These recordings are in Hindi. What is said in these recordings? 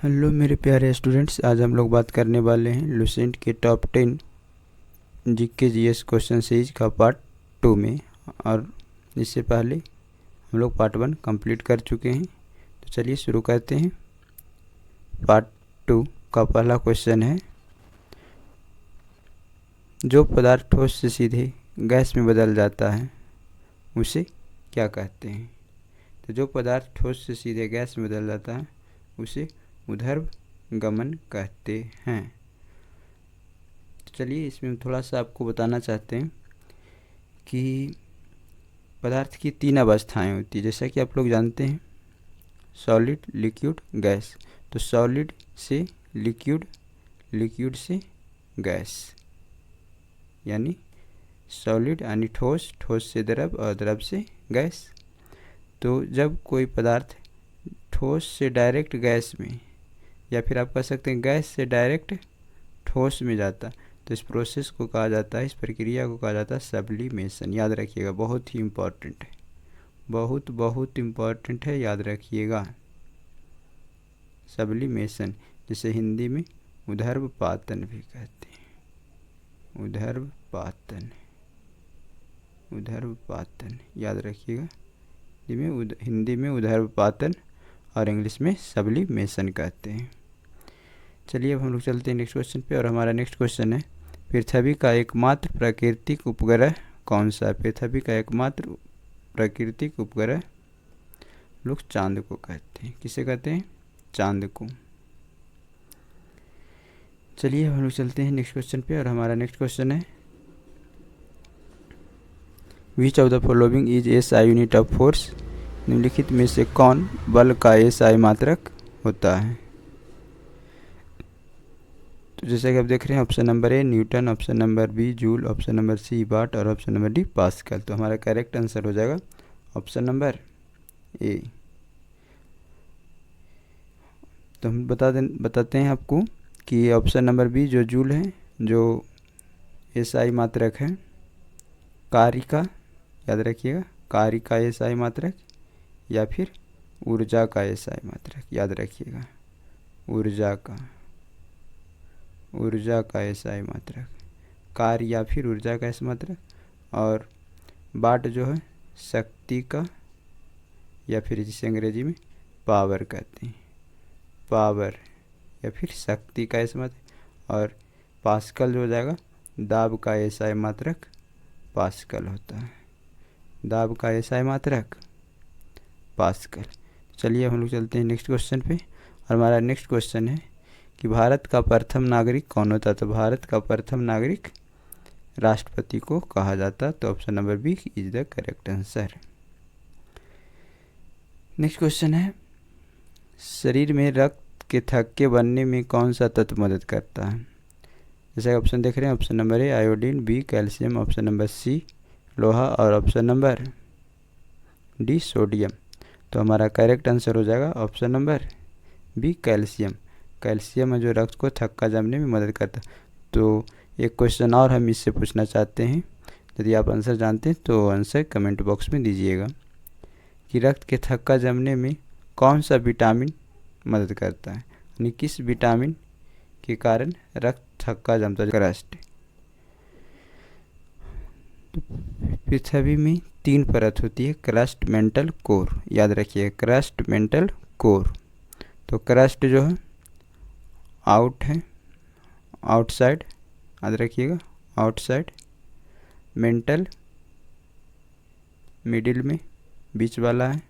हेलो मेरे प्यारे स्टूडेंट्स, आज हम लोग बात करने वाले हैं लुसेंट के top 10 GK GS question series का पार्ट 2 में। और इससे पहले हम लोग पार्ट 1 कंप्लीट कर चुके हैं। तो चलिए शुरू करते हैं। पार्ट 2 का पहला क्वेश्चन है, जो पदार्थ ठोस से सीधे गैस में बदल जाता है उसे क्या कहते हैं। तो जो पदार्थ ठोस से सीधे गैस में बदल जाता है उसे ऊर्ध्व गमन कहते हैं। तो चलिए इसमें हम थोड़ा सा आपको बताना चाहते हैं कि पदार्थ की 3 अवस्थाएं होती है, जैसा कि आप लोग जानते हैं, सॉलिड, लिक्विड, गैस। तो सॉलिड से लिक्विड, लिक्विड से गैस, यानी सॉलिड यानी ठोस, ठोस से द्रव और द्रव से गैस। तो जब कोई पदार्थ ठोस से डायरेक्ट गैस में, या फिर आप कह सकते हैं गैस से डायरेक्ट ठोस में जाता, तो इस प्रोसेस को कहा जाता है, इस प्रक्रिया को कहा जाता है सब्लिमेशन। याद रखिएगा, बहुत ही इम्पोर्टेंट है, बहुत बहुत इम्पोर्टेंट है, याद रखिएगा। सब्लिमेशन, जिसे हिंदी में ऊर्ध्वपातन भी कहते हैं। ऊर्ध्वपातन, ऊर्ध्वपातन याद रखिएगा। हिंदी में ऊर्ध्वपातन और इंग्लिश में सब्लिमेशन कहते हैं। चलिए अब हम लोग चलते हैं नेक्स्ट क्वेश्चन पे। और हमारा नेक्स्ट क्वेश्चन है, पृथ्वी का एकमात्र प्राकृतिक उपग्रह कौन सा है। पृथ्वी का एकमात्र प्राकृतिक उपग्रह लोग चांद को कहते हैं। किसे कहते हैं? चांद को। चलिए हम लोग चलते हैं नेक्स्ट क्वेश्चन पे। और हमारा नेक्स्ट क्वेश्चन है, which of the following is SI unit of force. निम्नलिखित में से कौन बल का एसआई मात्रक होता है। तो जैसे कि आप देख रहे हैं, option number A Newton, option number B joule, option number C watt और ऑप्शन नंबर डी पास्कल। तो हमारा करेक्ट आंसर हो जाएगा ऑप्शन नंबर ए। तो हम बताते हैं आपको कि ऑप्शन नंबर बी जो जूल है, जो एसआई मात्रक है कार्य का, याद रखिएगा, कार्य का एसआई मात्रक, या फिर ऊर्जा का एसआई मात्रक, याद रखिएगा, ऊर्जा का एसआई मात्रक, कार्य या फिर ऊर्जा का एसआई मात्रक। और वाट जो है शक्ति का, या फिर जिसे अंग्रेजी में पावर कहते हैं, पावर या फिर शक्ति का एसआई मात्रक। और पास्कल जो हो जाएगा दाब का एसआई मात्रक, पास्कल होता है, दाब का एसआई मात्रक पास्कल। चलिए हम लोग चलते हैं नेक्स्ट क्वेश्चन पे। और हमारा नेक्स्ट क्वेश्चन है कि भारत का प्रथम नागरिक कौन होता है। तो भारत का प्रथम नागरिक राष्ट्रपति को कहा जाता है। तो option number B is the correct answer. Next question है, शरीर में रक्त के थक्के बनने में कौन सा तत्व मदद करता है। जैसे ऑप्शन देख रहे हैं, option number A iodine, B calcium, option number C लोहा और ऑप्शन नंबर डी सोडियम। तो हमारा करेक्ट आंसर हो जाएगा option number B calcium. Calcium है जो रक्त को थक्का जमने में मदद करता है। तो एक क्वेश्चन और हम इससे पूछना चाहते हैं, यदि आप आंसर जानते हैं तो आंसर कमेंट बॉक्स में दीजिएगा, कि रक्त के थक्का जमने में कौन सा विटामिन मदद करता है, यानी किस विटामिन के कारण रक्त थक्का जमता है। क्रस्ट, पृथ्वी में 3 परत होती है, क्रस्ट, मेंटल, कोर। याद रखिए, क्रस्ट, मेंटल, कोर। तो क्रस्ट जो है आउट है, आउटसाइड, याद रखिएगा, आउटसाइड। मेंटल मिडिल में, बीच वाला है,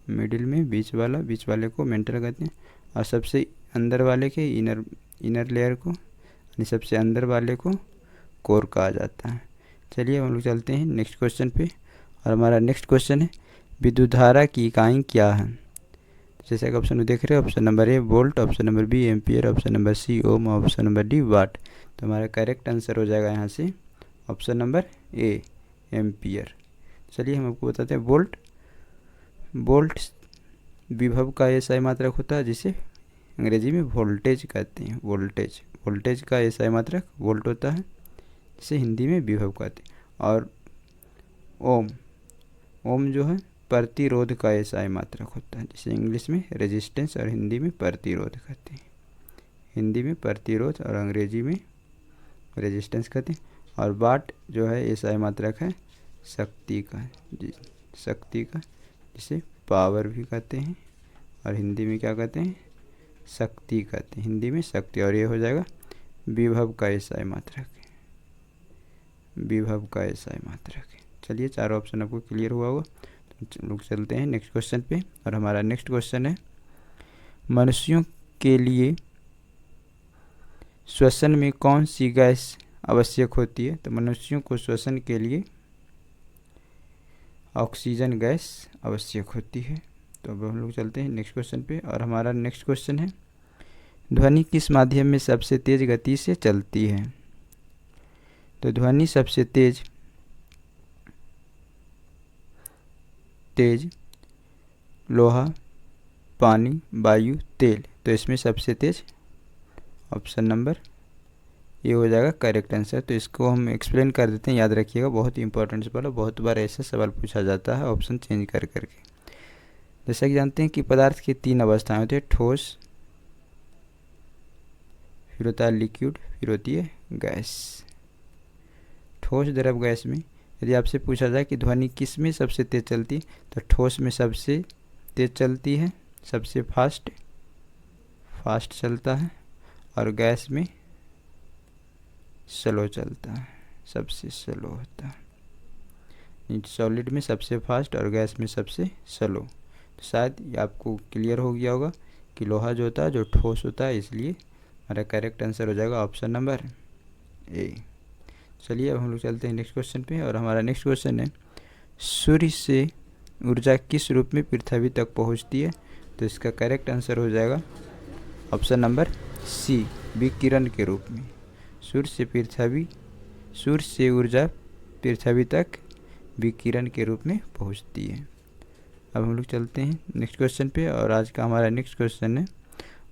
मिडिल में बीच वाला, बीच वाले को मेंटल कहते हैं। और सबसे अंदर वाले के इनर लेयर को, यानी सबसे अंदर वाले को कोर कहा जाता है। चलिए हम लोग चलते हैं नेक्स्ट क्वेश्चन पे। और हमारा नेक्स्ट क्वेश्चन है, विद्युत धारा की इकाई क्या है। जैसे कि ऑप्शन में देख रहे हैं, option number A volt, option number B ampere, option number C ohm, option number D watt. तो हमारा करेक्ट आंसर हो जाएगा यहाँ से ऑप्शन नंबर ए एम्पियर। चलिए हम आपको बताते हैं, वोल्ट विभव का एसआई मात्रक होता है, जिसे अंग्रेजी में वोल्टेज कहते हैं। वोल्टेज का एसआई मात्रक वोल्ट होता है, जिसे हिंदी में विभव कहते हैं। और ओम जो है प्रतिरोध का SI मात्रक होता है, जिसे इंग्लिश में रेजिस्टेंस और हिंदी में प्रतिरोध कहते हैं। हिंदी में प्रतिरोध और अंग्रेजी में रेजिस्टेंस कहते हैं। और वाट जो है SI मात्रक है शक्ति का, शक्ति का, जिसे पावर भी कहते हैं और हिंदी में क्या कहते हैं, शक्ति कहते हैं, हिंदी में शक्ति। और ये हो जाएगा विभव का SI मात्रक, विभव का SI मात्रक है। चलिए चारों ऑप्शन आपको क्लियर हुआ होगा, तो लोग चलते हैं नेक्स्ट क्वेश्चन पे। और हमारा नेक्स्ट क्वेश्चन है, मनुष्यों के लिए श्वसन में कौन सी गैस आवश्यक होती है? तो मनुष्यों को श्वसन के लिए ऑक्सीजन गैस आवश्यक होती है। तो अब हम लोग चलते हैं नेक्स्ट क्वेश्चन पे। और हमारा नेक्स्ट क्वेश्चन है, ध्वनि किस माध्यम में सबसे तेज गति से चलती है? तो ध्वनि सबसे तेज लोहा, पानी, वायु, तेल। तो इसमें सबसे तेज ऑप्शन नंबर ये हो जाएगा करेक्ट आंसर। तो इसको हम एक्सप्लेन कर देते हैं, याद रखिएगा, बहुत ही इंपॉर्टेंट सवाल है, बहुत बार ऐसे सवाल पूछा जाता है ऑप्शन चेंज कर करके। जैसा कि जानते हैं कि पदार्थ की 3 अवस्थाएं होती है, ठोस, फिर होता है लिक्विड, फिर होती है गैस। ठोस द्रव गैस में यदि आपसे पूछा जाए कि ध्वनि किस में सबसे तेज चलती है, तो ठोस में सबसे तेज चलती है, सबसे फास्ट चलता है, और गैस में स्लो चलता है, सबसे स्लो होता है। सॉलिड में सबसे फास्ट और गैस में सबसे स्लो। तो शायद ये आपको क्लियर हो गया होगा कि लोहा जो होता है जो ठोस होता है, इसलिए हमारा करेक्ट आंसर हो जाएगा ऑप्शन नंबर ए। चलिए अब हम लोग चलते हैं नेक्स्ट क्वेश्चन पे। और हमारा नेक्स्ट क्वेश्चन है, सूर्य से ऊर्जा किस रूप में पृथ्वी तक पहुंचती है? तो इसका करेक्ट आंसर हो जाएगा ऑप्शन नंबर सी, विकिरण के रूप में। सूर्य से ऊर्जा पृथ्वी तक विकिरण के रूप में पहुंचती है। अब हम लोग चलते हैं नेक्स्ट क्वेश्चन पे। और आज का हमारा नेक्स्ट क्वेश्चन है,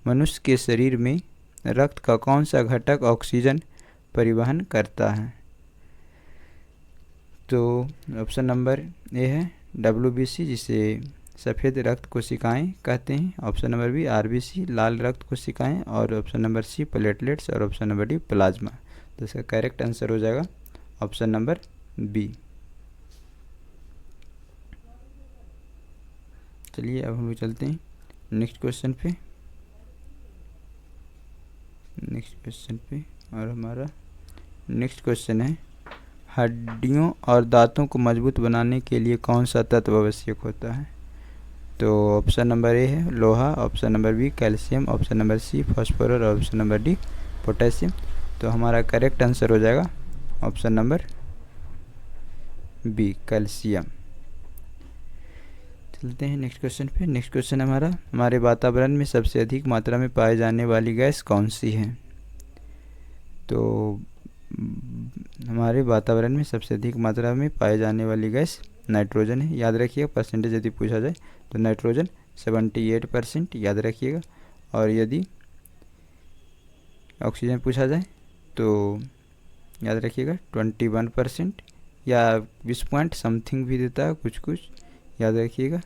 मनुष्य के शरीर में रक्त का कौन सा घटक ऑक्सीजन परिवहन करता है? तो ऑप्शन नंबर ए है WBC, जिसे सफ़ेद रक्त कोशिकाएं कहते हैं। ऑप्शन नंबर बी RBC, लाल रक्त कोशिकाएं। और ऑप्शन नंबर सी प्लेटलेट्स। और ऑप्शन नंबर डी प्लाज्मा। तो इसका करेक्ट आंसर हो जाएगा ऑप्शन नंबर बी। चलिए अब हम लोग चलते हैं नेक्स्ट क्वेश्चन पे। और हमारा नेक्स्ट क्वेश्चन है, हड्डियों और दांतों को मजबूत बनाने के लिए कौन सा तत्व आवश्यक होता है? तो ऑप्शन नंबर ए है लोहा, option number B calcium, option number C phosphorus और ऑप्शन नंबर डी पोटेशियम। तो हमारा करेक्ट आंसर हो जाएगा ऑप्शन नंबर बी कैल्शियम। चलते हैं नेक्स्ट क्वेश्चन पे। नेक्स्ट क्वेश्चन हमारे वातावरण में सबसे अधिक मात्रा में पाई जाने वाली गैस कौन सी है? तो हमारे वातावरण में सबसे अधिक मात्रा में पाई जाने वाली गैस नाइट्रोजन है। याद रखिएगा, परसेंटेज यदि पूछा जाए तो नाइट्रोजन 78% याद रखिएगा। और यदि ऑक्सीजन पूछा जाए तो याद रखिएगा 21% या 20 पॉइंट समथिंग भी देता है, कुछ याद रखिएगा,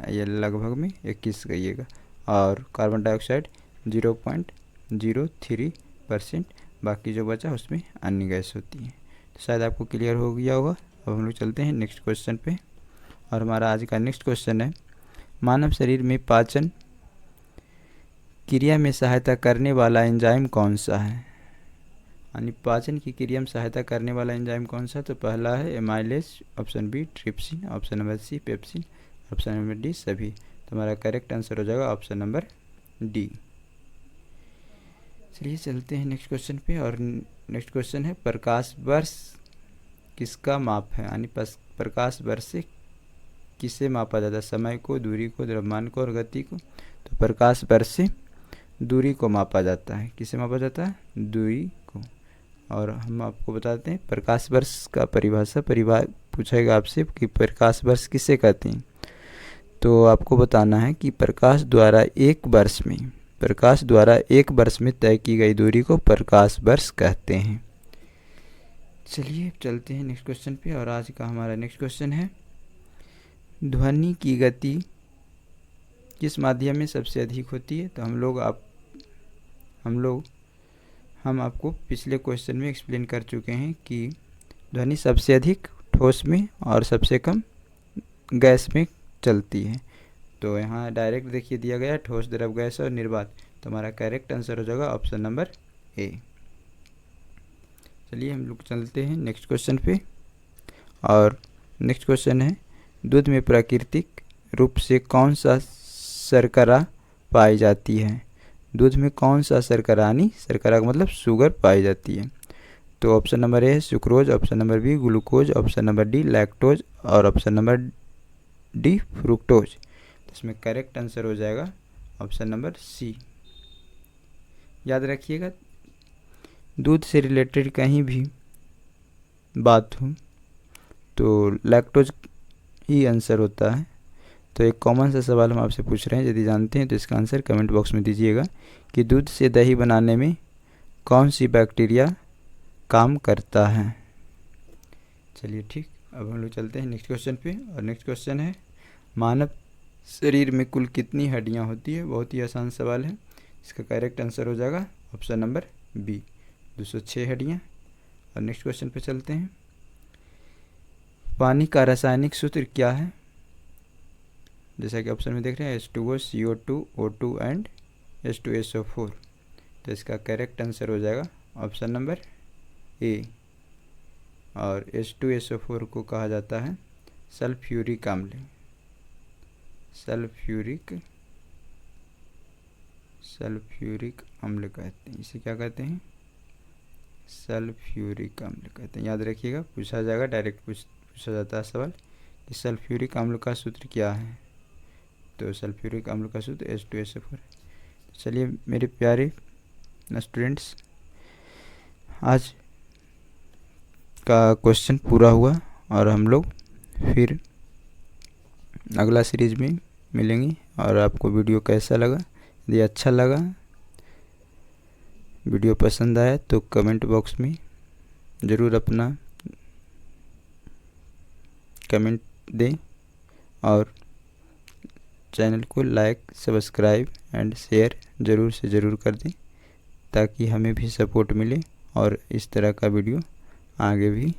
ये लगभग में 21 कहिएगा। और कार्बन डाइऑक्साइड 0.03%, बाकी जो बचा उसमें अन्य गैस होती है। तो शायद आपको क्लियर हो गया होगा। अब हम लोग चलते हैं नेक्स्ट क्वेश्चन पे। और हमारा आज का नेक्स्ट क्वेश्चन है, मानव शरीर में पाचन क्रिया में सहायता करने वाला एंजाइम कौन सा है? यानी पाचन की क्रिया में सहायता करने वाला एंजाइम कौन सा? तो पहला है amylase, option B trypsin, option number C pepsin, option number D सभी। तो हमारा करेक्ट आंसर हो जाएगा ऑप्शन नंबर डी। चलिए चलते हैं नेक्स्ट क्वेश्चन पे। और नेक्स्ट क्वेश्चन है, प्रकाश वर्ष किसका माप है? यानी प्रकाश वर्ष से किसे मापा जाता है? समय को, दूरी को, द्रव्यमान को और गति को। तो प्रकाश वर्ष से दूरी को मापा जाता है। किसे मापा जाता है? दूरी को। और हम आपको बताते हैं प्रकाश वर्ष का परिभाषा पूछेगा आपसे कि प्रकाश वर्ष किसे कहते हैं। तो आपको बताना है कि प्रकाश द्वारा एक वर्ष में तय की गई दूरी को प्रकाश वर्ष कहते हैं। चलिए चलते हैं नेक्स्ट क्वेश्चन पे। और आज का हमारा नेक्स्ट क्वेश्चन है, ध्वनि की गति किस माध्यम में सबसे अधिक होती है? तो हम आपको पिछले क्वेश्चन में एक्सप्लेन कर चुके हैं कि ध्वनि सबसे अधिक ठोस में और सबसे कम गैस में चलती है। तो यहाँ डायरेक्ट देखिए दिया गया ठोस, द्रव, गैस और निर्वात। तो हमारा करेक्ट आंसर हो जाएगा ऑप्शन नंबर ए। चलिए हम लोग चलते हैं नेक्स्ट क्वेश्चन पे। और नेक्स्ट क्वेश्चन है, दूध में प्राकृतिक रूप से कौन सा शर्करा पाई जाती है? दूध में कौन सा शर्करा का मतलब शुगर पाई जाती है? तो ऑप्शन नंबर ए है sucrose, option number B glucose, option number D lactose और ऑप्शन नंबर डी फ्रुक्टोज। तो इसमें करेक्ट आंसर हो जाएगा ऑप्शन नंबर सी। याद रखिएगा, दूध से रिलेटेड कहीं भी बात हो तो लैक्टोज ही आंसर होता है। तो एक कॉमन सा सवाल हम आपसे पूछ रहे हैं, यदि जानते हैं तो इसका आंसर कमेंट बॉक्स में दीजिएगा कि दूध से दही बनाने में कौन सी बैक्टीरिया काम करता है। चलिए ठीक, अब हम लोग चलते हैं नेक्स्ट क्वेश्चन पे। और नेक्स्ट क्वेश्चन है, मानव शरीर में कुल कितनी हड्डियां होती है? बहुत ही आसान सवाल है। इसका करेक्ट आंसर हो जाएगा ऑप्शन नंबर बी 206 हड्डियाँ। और नेक्स्ट क्वेश्चन पे चलते हैं, पानी का रासायनिक सूत्र क्या है? जैसा कि ऑप्शन में देख रहे हैं H2O, CO2, O2 and H2SO4। तो इसका करेक्ट आंसर हो जाएगा ऑप्शन नंबर ए। और H2SO4 को कहा जाता है सल्फ्यूरिक अम्ल। सल्फ्यूरिक अम्ल कहते हैं, इसे क्या कहते हैं? सल्फ्यूरिक अम्ल कहते हैं। याद रखिएगा, पूछा जाएगा, डायरेक्ट पूछा जाता है सवाल कि सल्फ्यूरिक अम्ल का सूत्र क्या है? तो सल्फ्यूरिक अम्ल का सूत्र H2SO4। चलिए मेरे प्यारे स्टूडेंट्स, आज का क्वेश्चन पूरा हुआ और हम लोग फिर अगला सीरीज में मिलेंगे। और आपको वीडियो कैसा लगा? यदि अच्छा लगा, वीडियो पसंद आया तो कमेंट बॉक्स में ज़रूर अपना कमेंट दें और चैनल को लाइक, सब्सक्राइब एंड शेयर ज़रूर से ज़रूर कर दें, ताकि हमें भी सपोर्ट मिले और इस तरह का वीडियो आगे भी